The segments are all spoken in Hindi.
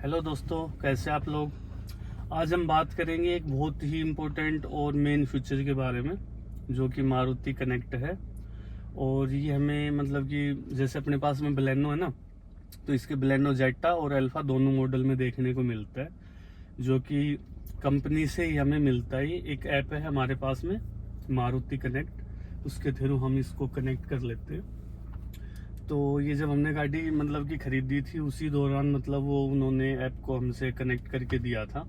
हेलो दोस्तों, कैसे आप लोग। आज हम बात करेंगे एक बहुत ही इम्पोर्टेंट और मेन फीचर के बारे में, जो कि मारुति कनेक्ट है। और ये हमें मतलब कि जैसे अपने पास में बलेनो है ना, तो इसके बलेनो जेटा और अल्फा दोनों मॉडल में देखने को मिलता है, जो कि कंपनी से ही हमें मिलता है। एक ऐप है हमारे पास में मारुति कनेक्ट, उसके थ्रू हम इसको कनेक्ट कर लेते हैं। तो ये जब हमने गाड़ी मतलब कि खरीदी थी, उसी दौरान मतलब वो उन्होंने ऐप को हमसे कनेक्ट करके दिया था।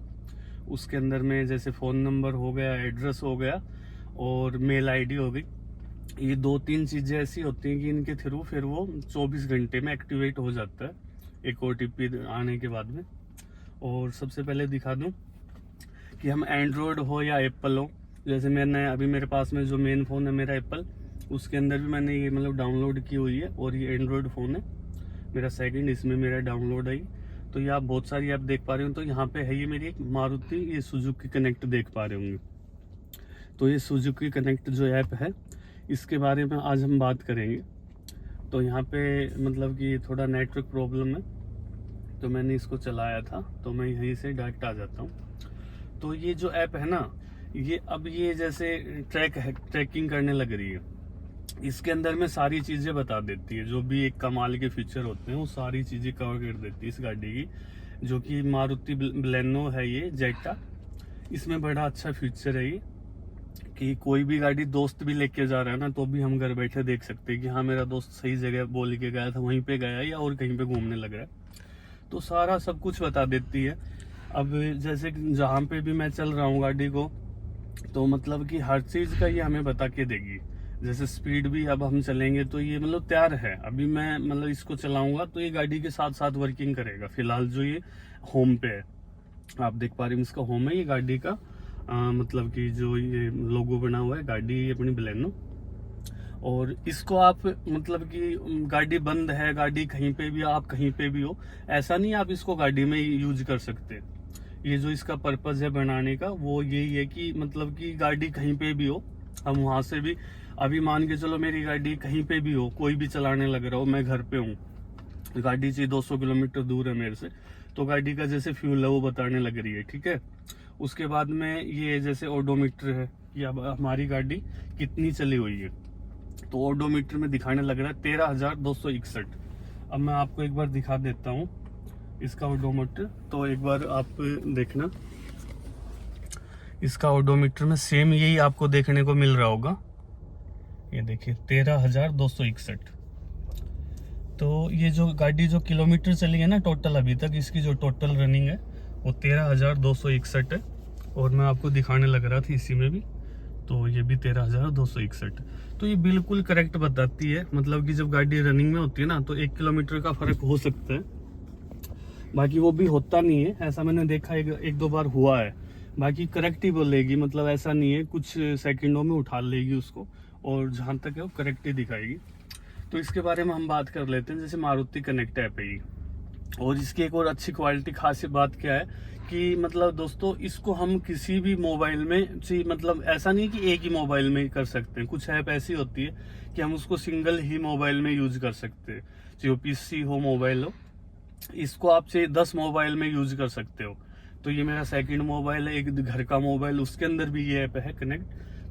उसके अंदर में जैसे फ़ोन नंबर हो गया, एड्रेस हो गया और मेल आईडी हो गई। ये 2-3 चीज़ें ऐसी होती हैं कि इनके थ्रू फिर वो 24 घंटे में एक्टिवेट हो जाता है, एक ओटीपी आने के बाद में। और सबसे पहले दिखा दूं कि हम एंड्रॉयड हो या एप्पल हो। जैसे मैंने अभी मेरे पास में जो मेन फ़ोन है मेरा एप्पल, उसके अंदर भी मैंने ये मतलब डाउनलोड की हुई है। और ये एंड्रॉयड फ़ोन है मेरा सेकंड, इसमें मेरा डाउनलोड है। तो ये आप बहुत सारी ऐप देख पा रहे हो। तो यहाँ पे है ये मेरी एक मारुति ये सुजुकी कनेक्ट देख पा रहे होंगे। तो ये सुजुकी कनेक्ट जो ऐप है, इसके बारे में आज हम बात करेंगे। तो यहाँ पे मतलब कि थोड़ा नेटवर्क प्रॉब्लम है, तो मैंने इसको चलाया था, तो मैं यहीं से डायरेक्ट आ जाता हूँ। तो ये जो ऐप है ना, ये अब ये जैसे ट्रैकिंग करने लग रही है। इसके अंदर में सारी चीज़ें बता देती है, जो भी एक कमाल के फीचर होते हैं वो सारी चीज़ें कवर कर देती है इस गाड़ी की, जो कि मारुति बलेनो है ये जेटा। इसमें बड़ा अच्छा फीचर है ये कि कोई भी गाड़ी दोस्त भी लेके जा रहा है ना, तो भी हम घर बैठे देख सकते हैं कि हाँ मेरा दोस्त सही जगह बोल के गया था, वहीं पे गया या और कहीं पे घूमने लग रहा है। तो सारा सब कुछ बता देती है। अब जैसे जहाँ पे भी मैं चल रहा हूँ गाड़ी को, तो मतलब कि हर चीज़ का ये हमें बता के देगी। जैसे स्पीड भी अब हम चलेंगे तो ये मतलब तैयार है। अभी मैं मतलब इसको चलाऊंगा तो ये गाड़ी के साथ साथ वर्किंग करेगा। फिलहाल जो ये होम पे है, आप देख पा रहे हैं, इसका होम है ये गाड़ी का। मतलब कि जो ये लोगो बना हुआ है गाड़ी अपनी बलेनो। और इसको आप मतलब कि गाड़ी बंद है, गाड़ी कहीं पे भी, आप कहीं पे भी हो, ऐसा नहीं आप इसको गाड़ी में यूज कर सकते। ये जो इसका पर्पज है बनाने का, वो यही है कि मतलब कि गाड़ी कहीं पे भी हो, हम वहां से भी, अभी मान के चलो मेरी गाड़ी कहीं पे भी हो, कोई भी चलाने लग रहा हो, मैं घर पे हूँ, गाड़ी से 200 किलोमीटर दूर है मेरे से, तो गाड़ी का जैसे फ्यूल है वो बताने लग रही है, ठीक है। उसके बाद में ये जैसे ओडोमीटर है कि अब हमारी गाड़ी कितनी चली हुई है, तो ओडोमीटर में दिखाने लग रहा है 13,261। अब मैं आपको एक बार दिखा देता हूँ इसका ओडोमीटर, तो एक बार आप देखना, इसका ओडोमीटर में सेम यही आपको देखने को मिल रहा होगा। ये देखिए 13,261। तो ये जो गाड़ी जो किलोमीटर चली है ना टोटल अभी तक, इसकी जो टोटल रनिंग है वो 13,261 है। और मैं आपको दिखाने लग रहा था इसी में भी, तो ये भी 13,261। तो ये बिल्कुल करेक्ट बताती है। मतलब कि जब गाड़ी रनिंग में होती है ना, तो 1 किलोमीटर का फर्क हो सकता है, बाकी वो भी होता नहीं है। ऐसा मैंने देखा एक दो बार हुआ है। बाकी करेक्ट ही बोलेगी, मतलब ऐसा नहीं है, कुछ सेकंडों में उठा लेगी उसको, और जहाँ तक है वो करेक्ट ही दिखाएगी। तो इसके बारे में हम बात कर लेते हैं। जैसे मारुति कनेक्ट ऐप है ये, और इसकी एक और अच्छी क्वालिटी खासी बात क्या है कि मतलब दोस्तों, इसको हम किसी भी मोबाइल में मतलब ऐसा नहीं कि एक ही मोबाइल में कर सकते हैं। कुछ ऐप ऐसी होती है कि हम उसको सिंगल ही मोबाइल में यूज कर सकते हैं, चाहे पीसी हो मोबाइल हो। इसको आप चाहे 10 मोबाइल में यूज कर सकते हो। तो ये मेरा सेकंड मोबाइल है, एक घर का मोबाइल, उसके अंदर भी ये ऐप है कनेक्ट।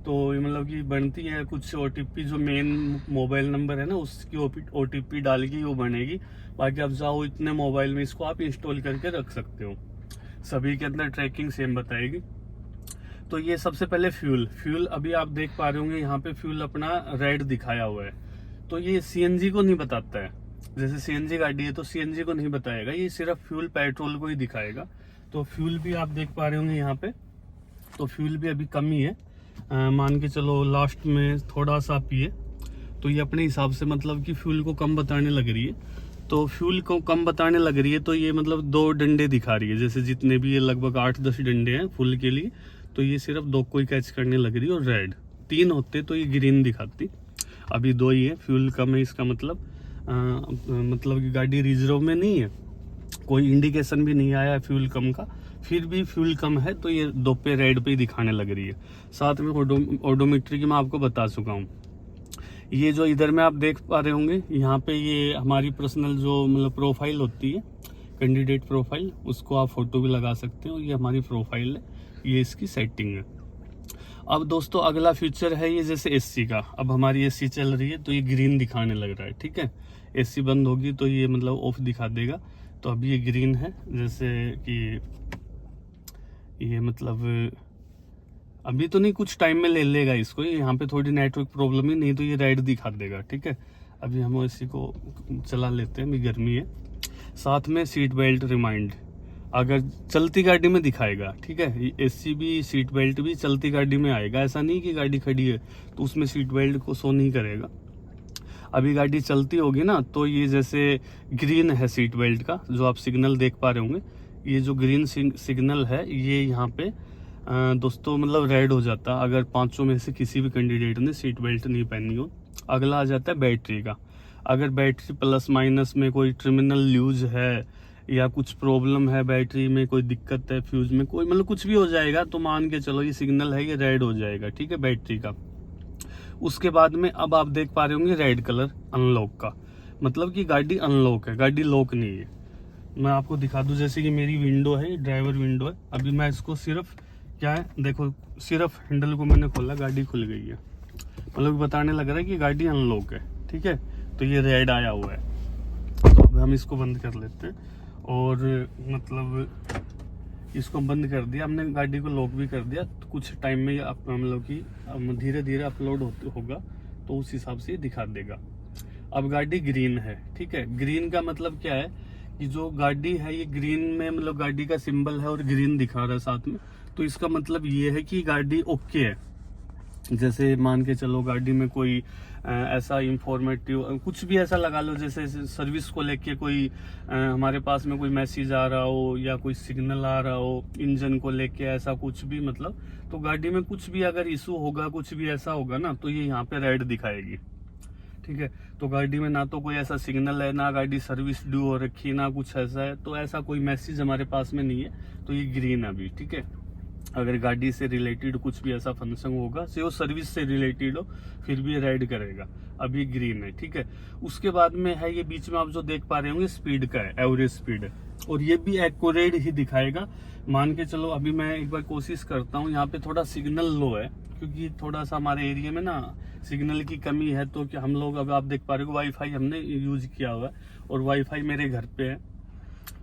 तो ये मतलब कि बनती है कुछ ओटीपी, जो मेन मोबाइल नंबर है ना उसकी ओटीपी डाल के वो बनेगी। बाकी आप जाओ इतने मोबाइल में इसको आप इंस्टॉल करके रख सकते हो, सभी के अंदर ट्रैकिंग सेम बताएगी। तो ये सबसे पहले फ्यूल अभी आप देख पा रहे होंगे यहाँ पे फ्यूल अपना रेड दिखाया हुआ है। तो ये सीएनजी को नहीं बताता है। जैसे सीएनजी गाड़ी है तो सीएनजी को नहीं बताएगा, ये सिर्फ फ्यूल पेट्रोल को ही दिखाएगा। तो फ्यूल भी आप देख पा रहे होंगे यहाँ पे, तो फ्यूल भी अभी कम ही है। मान के चलो लास्ट में थोड़ा सा पिए, तो ये अपने हिसाब से मतलब कि फ्यूल को कम बताने लग रही है। तो फ्यूल को कम बताने लग रही है, तो ये मतलब 2 डंडे दिखा रही है। जैसे जितने भी ये लगभग 8-10 डंडे हैं फुल के लिए, तो ये सिर्फ 2 को ही कैच करने लग रही है। और रेड 3 होते तो ये ग्रीन दिखाती, अभी 2 ही है। फ्यूल कम है, इसका मतलब कि गाड़ी रिजर्व में नहीं है, कोई इंडिकेशन भी नहीं आया है फ्यूल कम का, फिर भी फ्यूल कम है तो ये 2 पे रेड पे ही दिखाने लग रही है। साथ में ओडोमीटर की मैं आपको बता चुका हूँ। ये जो इधर में आप देख पा रहे होंगे, यहाँ पे ये हमारी पर्सनल जो मतलब प्रोफाइल होती है कैंडिडेट प्रोफाइल, उसको आप फोटो भी लगा सकते हो। ये हमारी प्रोफाइल है, ये इसकी सेटिंग है। अब दोस्तों अगला फीचर है ये जैसे एसी का। अब हमारी एसी चल रही है तो ये ग्रीन दिखाने लग रहा है, ठीक है। एसी बंद होगी तो ये मतलब ऑफ दिखा देगा। तो अब ये ग्रीन है, जैसे कि ये मतलब अभी तो नहीं, कुछ टाइम में ले लेगा इसको। यहाँ पे थोड़ी नेटवर्क प्रॉब्लम ही, नहीं तो ये रेड दिखा देगा, ठीक है। अभी हम एसी को चला लेते हैं, अभी गर्मी है। साथ में सीट बेल्ट रिमाइंड अगर चलती गाड़ी में दिखाएगा, ठीक है। एसी भी सीट बेल्ट भी चलती गाड़ी में आएगा। ऐसा नहीं कि गाड़ी खड़ी है तो उसमें सीट बेल्ट को शो नहीं करेगा। अभी गाड़ी चलती होगी ना तो ये जैसे ग्रीन है सीट बेल्ट का, जो आप सिग्नल देख पा रहे होंगे, ये जो ग्रीन सिग्नल है ये यहाँ पे दोस्तों मतलब रेड हो जाता अगर 500 में से किसी भी कैंडिडेट ने सीट बेल्ट नहीं पहनी हो। अगला आ जाता है बैटरी का। अगर बैटरी प्लस माइनस में कोई टर्मिनल यूज है या कुछ प्रॉब्लम है, बैटरी में कोई दिक्कत है, फ्यूज में कोई मतलब कुछ भी हो जाएगा, तो मान के चलो ये सिग्नल है, ये रेड हो जाएगा, ठीक है, बैटरी का। उसके बाद में अब आप देख पा रहे होंगे रेड कलर अनलॉक का, मतलब कि गाड़ी अनलॉक है, गाड़ी लॉक नहीं है। मैं आपको दिखा दूं, जैसे कि मेरी विंडो है, ड्राइवर विंडो है। अभी मैं इसको सिर्फ क्या है देखो, सिर्फ हैंडल को मैंने खोला, गाड़ी खुल गई है, मतलब बताने लग रहा है कि गाड़ी अनलॉक है, ठीक है। तो ये रेड आया हुआ है, तो अब हम इसको बंद कर लेते हैं। और मतलब इसको बंद कर दिया हमने, गाड़ी को लॉक भी कर दिया। तो कुछ टाइम में मतलब कि धीरे धीरे अपलोड होगा तो उस हिसाब से दिखा देगा। अब गाड़ी ग्रीन है, ठीक है। ग्रीन का मतलब क्या है कि जो गाड़ी है ये ग्रीन में, मतलब गाड़ी का सिंबल है और ग्रीन दिखा रहा है साथ में, तो इसका मतलब ये है कि गाड़ी ओके है। जैसे मान के चलो गाड़ी में कोई ऐसा इंफॉर्मेटिव कुछ भी ऐसा लगा लो, जैसे सर्विस को लेके कोई हमारे पास में कोई मैसेज आ रहा हो या कोई सिग्नल आ रहा हो इंजन को लेके, ऐसा कुछ भी मतलब, तो गाड़ी में कुछ भी अगर इशू होगा, कुछ भी ऐसा होगा ना, तो ये यहाँ पे रेड दिखाएगी, ठीक है। तो गाड़ी में ना तो कोई ऐसा सिग्नल है, ना गाड़ी सर्विस ड्यू हो रखी, ना कुछ ऐसा है, तो ऐसा कोई मैसेज हमारे पास में नहीं है, तो ये ग्रीन अभी, ठीक है। अगर गाड़ी से रिलेटेड कुछ भी ऐसा फंक्शन होगा, से वो सर्विस से रिलेटेड हो, फिर भी रेड करेगा। अभी ग्रीन है, ठीक है। उसके बाद में है ये बीच में आप जो देख पा रहे होंगे स्पीड का है, एवरेज स्पीड है, और ये भी एक्यूरेट ही दिखाएगा। मान के चलो अभी मैं एक बार कोशिश करता हूँ, यहाँ पे थोड़ा सिग्नल लो है क्योंकि थोड़ा सा हमारे एरिया में ना सिग्नल की कमी है, तो क्या हम लोग, अब आप देख पा रहे हो वाईफाई हमने यूज किया हुआ है, और वाईफाई मेरे घर पे है,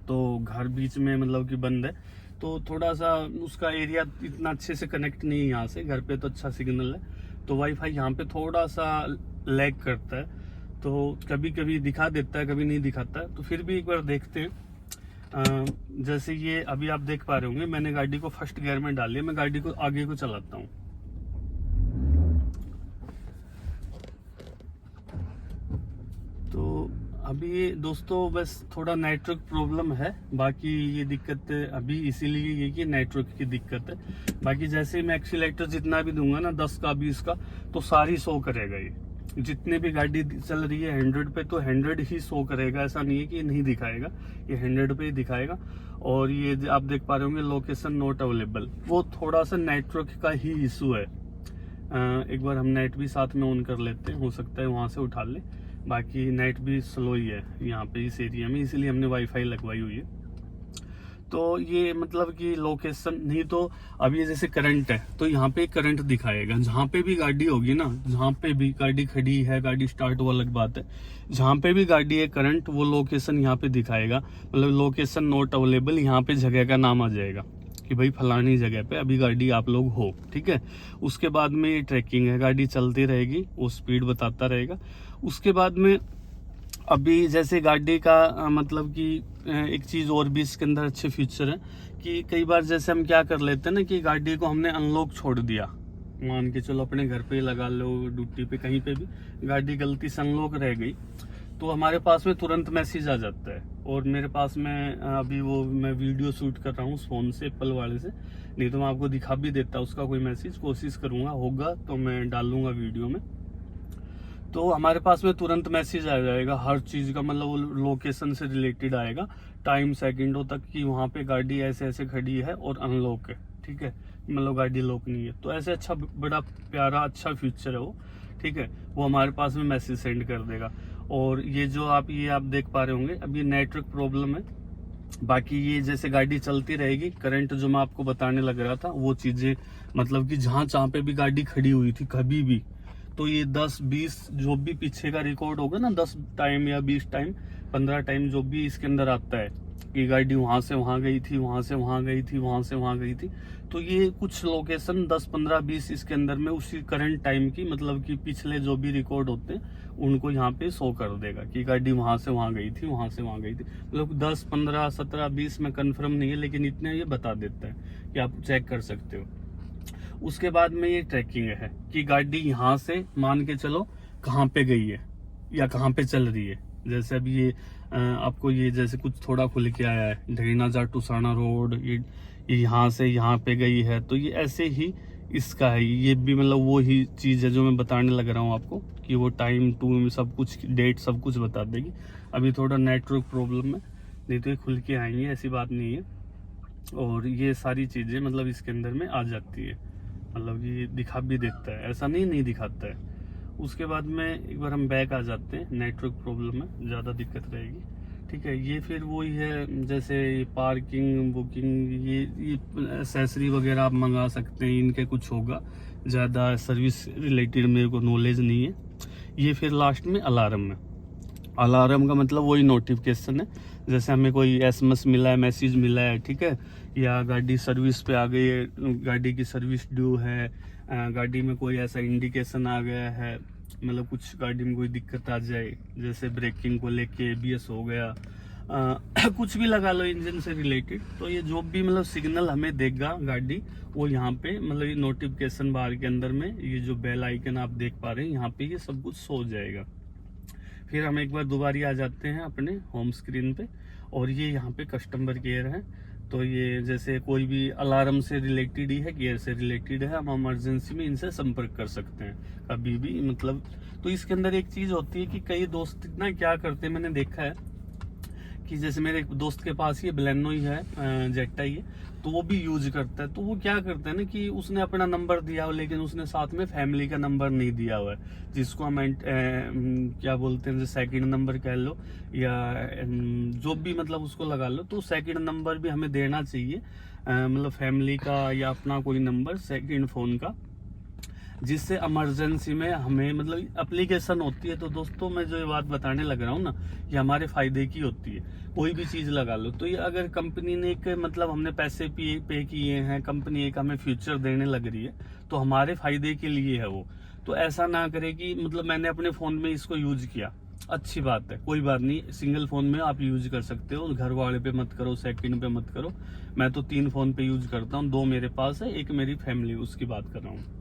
तो घर बीच में मतलब कि बंद है, तो थोड़ा सा उसका एरिया इतना अच्छे से कनेक्ट नहीं है यहाँ से। घर पे तो अच्छा सिग्नल है, तो वाईफाई यहाँ पे थोड़ा सा लैग करता है, तो कभी कभी दिखा देता है, कभी नहीं दिखाता है। तो फिर भी एक बार देखते हैं। जैसे ये अभी आप देख पा रहे होंगे, मैंने गाड़ी को फर्स्ट गियर में डाल लिया, मैं गाड़ी को आगे को चलाता हूँ। तो अभी ये दोस्तों बस थोड़ा नेटवर्क प्रॉब्लम है, बाकी ये दिक्कत अभी इसीलिए ये कि नेटवर्क की दिक्कत है। बाकी जैसे मैं एक्सीलेटर जितना भी दूंगा ना, 10 का 20 का, तो सारी शो करेगा ये। जितने भी गाड़ी चल रही है 100 पे, तो 100 ही शो करेगा, ऐसा नहीं है कि नहीं दिखाएगा, ये 100 पे ही दिखाएगा। और ये आप देख पा रहे होंगे लोकेशन नॉट अवेलेबल, वो थोड़ा सा नेटवर्क का ही इशू है। एक बार हम नेट भी साथ में ऑन कर लेते हैं, हो सकता है वहां से उठा ले। बाकी नेट भी स्लो ही है यहाँ पे इस एरिया में, इसलिए हमने वाईफाई लगवाई हुई है। तो ये मतलब कि लोकेशन नहीं, तो अभी जैसे करंट है तो यहाँ पे करंट दिखाएगा, जहाँ पे भी गाड़ी होगी ना, जहाँ पे भी गाड़ी खड़ी है, गाड़ी स्टार्ट वो अलग बात है, जहाँ पे भी गाड़ी है करंट, वो लोकेशन यहाँ पे दिखाएगा। मतलब लोकेशन नॉट अवेलेबल, यहाँ पे जगह का नाम आ जाएगा कि भाई फलानी जगह पे अभी गाड़ी आप लोग हो, ठीक है। उसके बाद में ये ट्रैकिंग है, गाड़ी चलती रहेगी, वो स्पीड बताता रहेगा। उसके बाद में अभी जैसे गाड़ी का मतलब कि एक चीज और भी इसके अंदर अच्छे फीचर है कि कई बार जैसे हम क्या कर लेते हैं ना कि गाड़ी को हमने अनलॉक छोड़ दिया, मान के चलो अपने घर पे लगा लो, ड्यूटी पे, कहीं पे भी गाड़ी गलती से अनलॉक रह गई, तो हमारे पास में तुरंत मैसेज आ जाता है। और मेरे पास में अभी वो मैं वीडियो शूट कर रहा हूँ फोन से, एप्पल वाले से, नहीं तो मैं आपको दिखा भी देता उसका कोई मैसेज, कोशिश करूंगा, होगा तो मैं डालूंगा वीडियो में। तो हमारे पास में तुरंत मैसेज आ जाएगा हर चीज का, मतलब वो लोकेशन से रिलेटेड आएगा, टाइम सेकंडों तक कि वहाँ पे गाड़ी ऐसे ऐसे खड़ी है और अनलॉक है, ठीक है, मतलब गाड़ी लॉक नहीं है। तो ऐसे अच्छा बड़ा प्यारा अच्छा फीचर है वो, ठीक है, वो हमारे पास में मैसेज सेंड कर देगा। और ये जो आप देख पा रहे होंगे, अब ये नेटवर्क प्रॉब्लम है, बाकी ये जैसे गाड़ी चलती रहेगी, करंट जो मैं आपको बताने लग रहा था वो चीजें, मतलब कि जहाँ पे भी गाड़ी खड़ी हुई थी कभी भी, तो ये 10-20 जो भी पीछे का रिकॉर्ड होगा ना, 10 टाइम या 20 टाइम 15 टाइम जो भी इसके अंदर आता है कि गाड़ी वहां से वहां गई थी, वहां से वहां गई थी, वहां से वहां गई थी, तो ये कुछ लोकेशन 10 15 20 इसके अंदर में उसी करंट टाइम की, मतलब कि पिछले जो भी रिकॉर्ड होते हैं उनको यहाँ पे शो कर देगा कि गाड़ी वहां से वहां गई थी, वहां से वहां गई थी। मतलब 10 15 17 20 में कंफर्म नहीं है, लेकिन इतने ये बता देता है कि आप चेक कर सकते हो। उसके बाद में ये ट्रैकिंग है कि गाड़ी यहाँ से मान के चलो कहाँ पे गई है या कहाँ पे चल रही है। जैसे अभी ये आपको ये जैसे कुछ थोड़ा खुल के आया है, ढरीनाजार टुसाना रोड, ये यहाँ से यहाँ पे गई है, तो ये ऐसे ही इसका है। ये भी मतलब वो ही चीज़ है जो मैं बताने लग रहा हूँ आपको कि वो टाइम टू सब कुछ, डेट सब कुछ बता देगी। अभी थोड़ा नेटवर्क प्रॉब्लम है, नहीं तो ये खुल के आएंगे, ऐसी बात नहीं है। और ये सारी चीज़ें मतलब इसके अंदर में आ जाती है, मतलब ये दिखा भी देता है, ऐसा नहीं दिखाता है। उसके बाद में एक बार हम बैक आ जाते हैं, नेटवर्क प्रॉब्लम में ज़्यादा दिक्कत रहेगी, ठीक है। ये फिर वही है, जैसे पार्किंग बुकिंग, ये एसेसरी वगैरह आप मंगा सकते हैं, इनके कुछ होगा, ज़्यादा सर्विस रिलेटेड मेरे को नॉलेज नहीं है। ये फिर लास्ट में अलार्म है। अलार्म का मतलब वही नोटिफिकेशन है, जैसे हमें कोई एसएमएस मिला है, मैसेज मिला है, ठीक है, या गाड़ी सर्विस पे आ गई है, गाड़ी की सर्विस ड्यू है, गाड़ी में कोई ऐसा इंडिकेशन आ गया है, मतलब कुछ गाड़ी में कोई दिक्कत आ जाए, जैसे ब्रेकिंग को लेके एबीएस हो गया, कुछ भी लगा लो इंजन से रिलेटेड, तो ये जो भी मतलब सिग्नल हमें देगा गाड़ी, वो यहाँ पे मतलब ये नोटिफिकेशन बार के अंदर में ये जो बेल आइकन आप देख पा रहे हैं यहाँ पे, ये सब कुछ शो जाएगा। फिर हम एक बार दोबारा आ जाते हैं अपने होम स्क्रीन पे, और ये यहाँ पे कस्टमर केयर है। तो ये जैसे कोई भी अलार्म से रिलेटेड ही है, केयर से रिलेटेड है, हम इमरजेंसी में इनसे संपर्क कर सकते हैं कभी भी, मतलब। तो इसके अंदर एक चीज होती है कि कई दोस्त ना क्या करते हैं, मैंने देखा है कि जैसे मेरे एक दोस्त के पास ये बलेनो ही है, जेट्टा ही है, तो वो भी यूज करता है। तो वो क्या करता है ना कि उसने अपना नंबर दिया हो, लेकिन उसने साथ में फैमिली का नंबर नहीं दिया हुआ है, जिसको हम क्या बोलते हैं, सेकंड नंबर कह लो या जो भी मतलब उसको लगा लो, तो सेकंड नंबर भी हमें देना चाहिए, मतलब फैमिली का या अपना कोई नंबर सेकंड फोन का, जिससे इमरजेंसी में हमें मतलब एप्लीकेशन होती है। तो दोस्तों मैं जो ये बात बताने लग रहा हूँ ना, ये हमारे फायदे की होती है। कोई भी चीज लगा लो, तो ये अगर कंपनी ने एक मतलब हमने पैसे पे किए हैं, कंपनी एक हमें फ्यूचर देने लग रही है, तो हमारे फायदे के लिए है वो। तो ऐसा ना करे कि मतलब मैंने अपने फोन में इसको यूज किया, अच्छी बात है, कोई बात नहीं, सिंगल फोन में आप यूज कर सकते हो, घर वाले पे मत करो, सेकंड पे मत करो। मैं तो 3 फोन पे यूज करता हूँ, 2 मेरे पास है, एक मेरी फैमिली, उसकी बात कर रहा हूँ।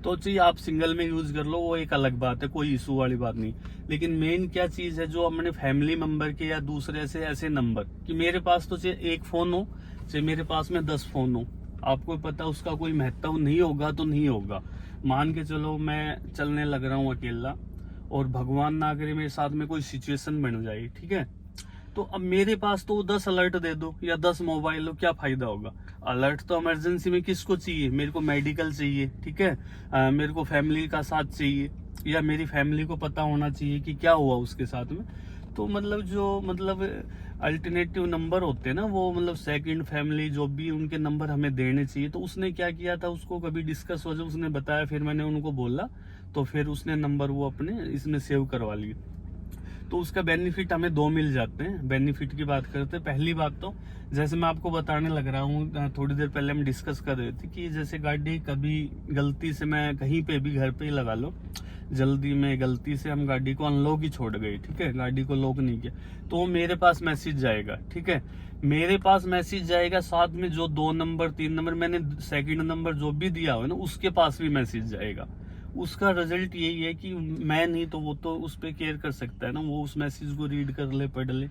तो चाहिए आप सिंगल में यूज कर लो, वो एक अलग बात है, कोई इशू वाली बात नहीं। लेकिन मेन क्या चीज है, जो अपने फैमिली मेंबर के या दूसरे से ऐसे नंबर, कि मेरे पास तो चाहे 1 फोन हो, चाहे मेरे पास में 10 फोन हो, आपको पता उसका कोई महत्व नहीं होगा तो नहीं होगा। मान के चलो मैं चलने लग रहा हूँ अकेला, और भगवान ना करे मेरे साथ में कोई सिचुएशन बन जाए, ठीक है, तो अब मेरे पास तो 10 अलर्ट दे दो या 10 मोबाइल हो, क्या फायदा होगा। अलर्ट तो इमरजेंसी में किसको चाहिए, मेरे को मेडिकल चाहिए, ठीक है, मेरे को फैमिली का साथ चाहिए, या मेरी फैमिली को पता होना चाहिए कि क्या हुआ उसके साथ में। तो मतलब जो मतलब अल्टरनेटिव नंबर होते हैं ना, वो मतलब सेकंड फैमिली जो भी उनके नंबर हमें देने चाहिए। तो उसने क्या किया था, उसको कभी डिस्कस हो जाए, उसने बताया, फिर मैंने उनको बोला, तो फिर उसने नंबर वो अपने इसमें सेव करवा लिया। तो उसका बेनिफिट हमें 2 मिल जाते हैं। बेनिफिट की बात करते हैं, पहली बात तो जैसे मैं आपको बताने लग रहा हूँ, थोड़ी देर पहले हम डिस्कस कर रहे थे कि जैसे गाड़ी कभी गलती से मैं कहीं पे भी घर पे ही लगा लो, जल्दी में गलती से हम गाड़ी को अनलॉक ही छोड़ गए, ठीक है, गाड़ी को लॉक नहीं किया, तो मेरे पास मैसेज जाएगा, ठीक है, मेरे पास मैसेज जाएगा, साथ में जो 2 नंबर 3 नंबर मैंने सेकंड नंबर जो भी दिया हो ना, उसके पास भी मैसेज जाएगा। उसका रिजल्ट यही है कि मैं नहीं तो वो तो उस पर केयर कर सकता है ना, वो उस मैसेज को रीड कर ले, पढ़ ले,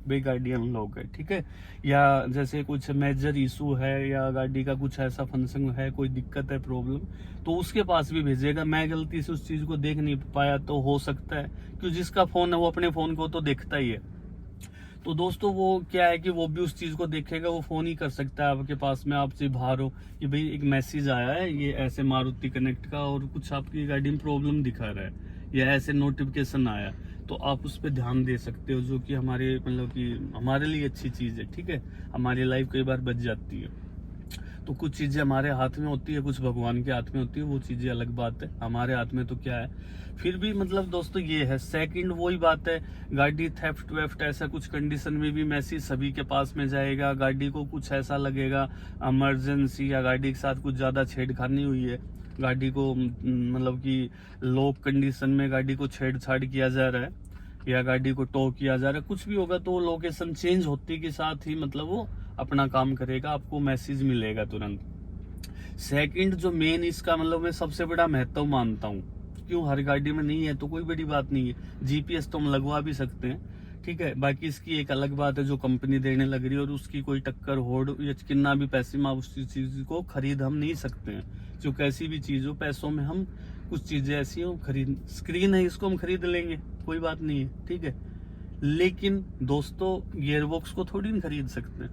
भाई गाड़ी अनलॉक है, ठीक है। या जैसे कुछ मेजर इशू है, या गाड़ी का कुछ ऐसा फंक्शन है, कोई दिक्कत है, प्रॉब्लम, तो उसके पास भी भेजेगा। मैं गलती से उस चीज को देख नहीं पाया तो हो सकता है, क्योंकि जिसका फोन है वो अपने फोन को तो देखता ही है। तो दोस्तों वो क्या है कि वो भी उस चीज को देखेगा, वो फोन ही कर सकता है आपके पास में, आपसे बाहर हो, कि भाई एक मैसेज आया है ये ऐसे मारुति कनेक्ट का, और कुछ आपकी गाड़ी में प्रॉब्लम दिखा रहा है, या ऐसे नोटिफिकेशन आया, तो आप उस पर ध्यान दे सकते हो, जो कि हमारे मतलब कि हमारे लिए अच्छी चीज़ है, ठीक है। हमारी लाइफ कई बार बच जाती है, तो कुछ चीज़ें हमारे हाथ में होती है, कुछ भगवान के हाथ में होती है, वो चीज़ें अलग बात है। हमारे हाथ में तो क्या है, फिर भी मतलब दोस्तों ये है। सेकंड वही बात है, गाड़ी थेफ्ट वेफ्ट ऐसा कुछ कंडीशन में भी मैसेज सभी के पास में जाएगा। गाड़ी को कुछ ऐसा लगेगा इमरजेंसी, या गाड़ी के साथ कुछ ज़्यादा छेड़खानी हुई है, गाड़ी को मतलब कि लॉक कंडीशन में गाड़ी को छेड़छाड़ किया जा रहा है, या गाड़ी को टो किया जा रहा है, कुछ भी होगा, तो लोकेशन चेंज होती के साथ ही मतलब वो अपना काम करेगा, आपको मैसेज मिलेगा तुरंत। सेकंड जो मेन इसका मतलब मैं सबसे बड़ा महत्व मानता हूँ, क्यों हर गाड़ी में नहीं है तो कोई बड़ी बात नहीं है, जीपीएस तो हम लगवा भी सकते हैं, ठीक है। बाकी इसकी एक अलग बात है जो कंपनी देने लग रही है, और उसकी कोई टक्कर होड़ या कितना भी पैसे में उस चीज को खरीद हम नहीं सकते हैं। जो कैसी भी चीज हो, पैसों में हम कुछ चीजें ऐसी हो खरीद, स्क्रीन है इसको हम खरीद लेंगे, कोई बात नहीं है, ठीक है। लेकिन दोस्तों गियरबॉक्स को थोड़ी नहीं खरीद सकते हैं,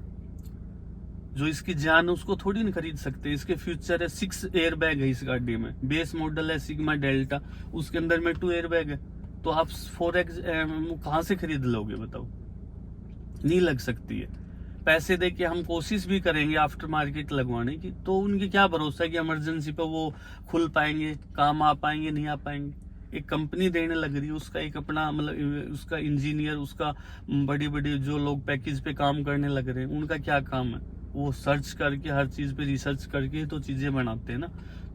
जो इसकी जान है उसको थोड़ी नहीं खरीद सकते। इसके फ्यूचर है 6 एयर बैग है इस गाड़ी में, बेस मॉडल है सिग्मा डेल्टा, उसके अंदर में 2 एयर बैग है, तो आप 4X कहाँ से खरीद लोगे बताओ, नहीं लग सकती है। पैसे दे के हम कोशिश भी करेंगे आफ्टर मार्केट लगवाने की, तो उनकी क्या भरोसा है कि इमरजेंसी पे वो खुल पाएंगे, काम आ पाएंगे, नहीं आ पाएंगे। एक कंपनी देने लग रही है, उसका एक अपना मतलब उसका इंजीनियर, उसका बड़ी बड़ी जो लोग पैकेज पे काम करने लग रहे हैं, उनका क्या काम है, वो सर्च करके हर चीज पे रिसर्च करके तो चीजें बनाते हैं ना।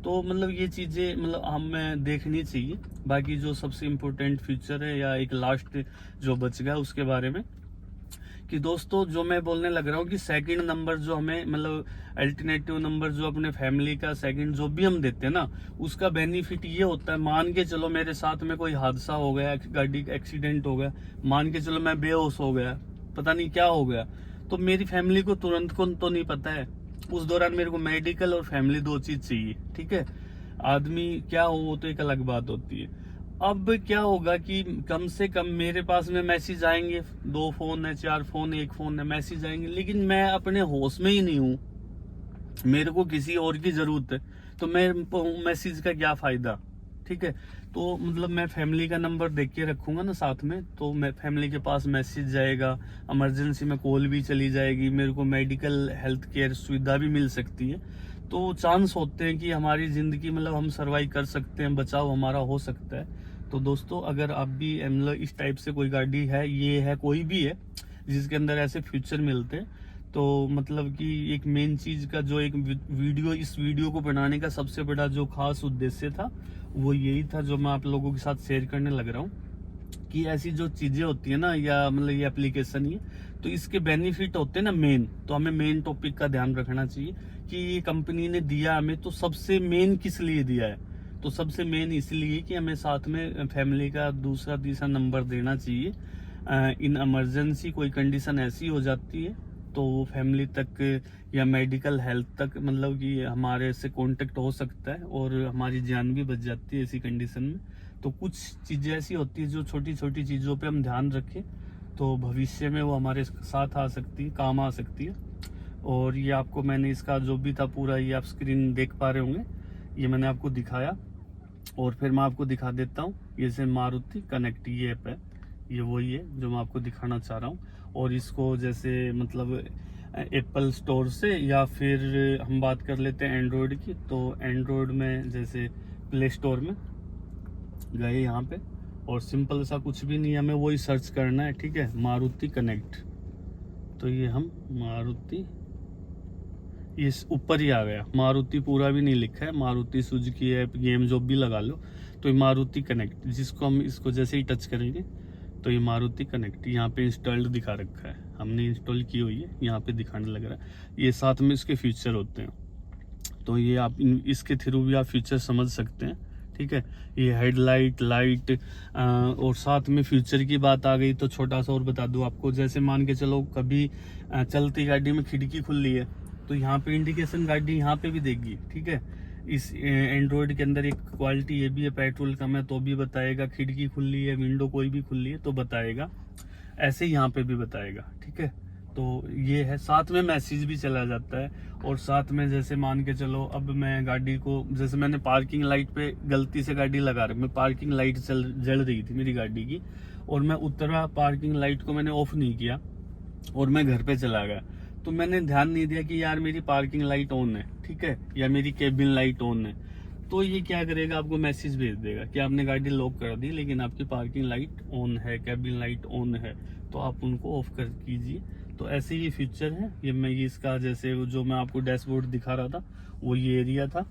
तो मतलब ये चीजें मतलब हमें देखनी चाहिए। बाकी जो सबसे इम्पोर्टेंट फीचर है, या एक लास्ट जो बच गया उसके बारे में, कि दोस्तों जो मैं बोलने लग रहा हूँ कि सेकंड नंबर जो हमें मतलब अल्टरनेटिव नंबर जो अपने फैमिली का सेकंड जो भी हम देते हैं ना, उसका बेनिफिट ये होता है, मान के चलो मेरे साथ में कोई हादसा हो गया, गाड़ी का एक्सीडेंट हो गया, मान के चलो मैं बेहोश हो गया, पता नहीं क्या हो गया, तो मेरी फैमिली को तुरंत को तो नहीं पता है। उस दौरान मेरे को मेडिकल और फैमिली 2 चीज चाहिए, ठीक है। आदमी क्या हो वो तो एक अलग बात होती है। अब क्या होगा कि कम से कम मेरे पास में मैसेज आएंगे, 2 फोन है, 4 फोन, 1 फोन है, मैसेज आएंगे, लेकिन मैं अपने होश में ही नहीं हूँ, मेरे को किसी और की जरूरत है, तो मैं मैसेज का क्या फायदा, ठीक है। तो मतलब मैं फैमिली का नंबर देख के रखूंगा ना साथ में, तो मैं फैमिली के पास मैसेज जाएगा, इमरजेंसी में कॉल भी चली जाएगी, मेरे को मेडिकल हेल्थ केयर सुविधा भी मिल सकती है। तो चांस होते हैं कि हमारी जिंदगी मतलब हम सर्वाइव कर सकते हैं, बचाव हमारा हो सकता है। तो दोस्तों अगर आप भी मतलब इस टाइप से कोई गाड़ी है, ये है, कोई भी है जिसके अंदर ऐसे फ्यूचर मिलते हैं, तो मतलब कि एक मेन चीज का जो एक वीडियो, इस वीडियो को बनाने का सबसे बड़ा जो खास उद्देश्य था वो यही था, जो मैं आप लोगों के साथ शेयर करने लग रहा हूँ, कि ऐसी जो चीजें होती है ना, या मतलब ये एप्लीकेशन ही, तो इसके बेनिफिट होते हैं ना मेन, तो हमें मेन टॉपिक का ध्यान रखना चाहिए कि ये कंपनी ने दिया हमें, तो सबसे मेन किस लिए दिया है, तो सबसे मेन इसलिए कि हमें साथ में फैमिली का दूसरा तीसरा नंबर देना चाहिए। इन इमरजेंसी कोई कंडीशन ऐसी हो जाती है, तो वो फैमिली तक या मेडिकल हेल्थ तक मतलब कि हमारे से कांटेक्ट हो सकता है, और हमारी जान भी बच जाती है ऐसी कंडीशन में। तो कुछ चीज़ें ऐसी होती है जो छोटी छोटी चीज़ों पे हम ध्यान रखें, तो भविष्य में वो हमारे साथ आ सकती है, काम आ सकती है। और ये आपको मैंने इसका जो भी था पूरा, ये आप स्क्रीन देख पा रहे होंगे, ये मैंने आपको दिखाया, और फिर मैं आपको दिखा देता हूँ। ये से मारुति कनेक्ट ये ऐप है, ये वही है जो मैं आपको दिखाना चाह रहा हूँ। और इसको जैसे मतलब एप्पल स्टोर से, या फिर हम बात कर लेते हैं एंड्रॉयड की, तो एंड्रॉयड में जैसे प्ले स्टोर में गए यहाँ पे, और सिंपल सा कुछ भी नहीं, हमें वही सर्च करना है, ठीक है, मारुति कनेक्ट। तो ये हम मारुति, ये ऊपर ही आ गया, मारुति पूरा भी नहीं लिखा है, मारुति सुजुकी ऐप गेम जो भी लगा लो, तो ये मारुति कनेक्ट, जिसको हम इसको जैसे ही टच करेंगे तो ये मारुति कनेक्ट यहाँ पे इंस्टॉल्ड दिखा रखा है, हमने इंस्टॉल की हुई है, यहाँ पे दिखाने लग रहा है। ये साथ में इसके फीचर होते हैं, तो ये आप इसके थ्रू भी आप फीचर समझ सकते हैं, ठीक है। ये हेडलाइट, लाइट, और साथ में फ्यूचर की बात आ गई तो छोटा सा और बता दूं आपको, जैसे मान के चलो कभी चलती गाड़ी में खिड़की खुली है, तो यहाँ पे इंडिकेशन गाड़ी यहाँ पे भी देगी, ठीक है। इस एंड्रॉयड के अंदर एक क्वालिटी ये भी है, पेट्रोल कम है तो भी बताएगा, खिड़की खुली है, विंडो कोई भी खुली है तो बताएगा, ऐसे यहाँ पे भी बताएगा, ठीक है। तो ये है, साथ में मैसेज भी चला जाता है। और साथ में जैसे मान के चलो अब मैं गाड़ी को, जैसे मैंने पार्किंग लाइट पे गलती से गाड़ी लगा रही, मैं पार्किंग लाइट जल रही थी मेरी गाड़ी की, और मैं उतरा, पार्किंग लाइट को मैंने ऑफ नहीं किया और मैं घर पे चला गया, तो मैंने ध्यान नहीं दिया कि यार मेरी पार्किंग लाइट ऑन है, ठीक है, या मेरी केबिन लाइट ऑन है, तो ये क्या करेगा, आपको मैसेज भेज देगा कि आपने गाड़ी लॉक कर दी लेकिन आपकी पार्किंग लाइट ऑन है, केबिन लाइट ऑन है, तो आप उनको ऑफ कर कीजिए। तो ऐसे ये फीचर है। ये मैं ये इसका जैसे जो मैं आपको डैशबोर्ड दिखा रहा था वो ये एरिया था,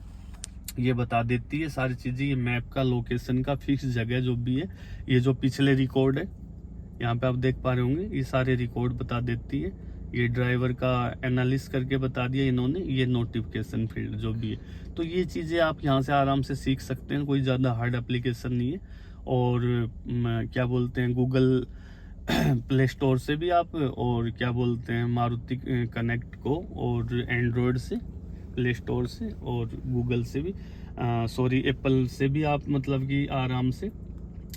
ये बता देती है सारी चीजें। ये मैप का, लोकेशन का, फिक्स जगह जो भी है, ये जो पिछले रिकॉर्ड है यहाँ पे आप देख पा रहे होंगे, ये सारे रिकॉर्ड बता देती है। ये ड्राइवर का एनालिस करके बता दिया इन्होंने, ये नोटिफिकेशन फील्ड जो भी है। तो ये चीज़ें आप यहाँ से आराम से सीख सकते हैं, कोई ज़्यादा हार्ड एप्लीकेशन नहीं है। और क्या बोलते हैं, गूगल प्ले स्टोर से भी आप, और क्या बोलते हैं मारुति कनेक्ट को, और एंड्रॉयड से प्ले स्टोर से, और गूगल से भी, सॉरी एप्पल से भी आप मतलब कि आराम से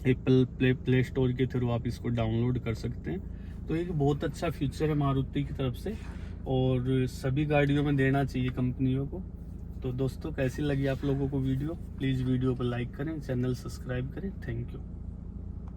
एप्पल प्ले स्टोर के थ्रू आप इसको डाउनलोड कर सकते हैं। तो एक बहुत अच्छा फीचर है मारुति की तरफ से, और सभी गाड़ियों में देना चाहिए कंपनियों को। तो दोस्तों कैसी लगी आप लोगों को वीडियो, प्लीज़ वीडियो को लाइक करें, चैनल सब्सक्राइब करें। Thank you.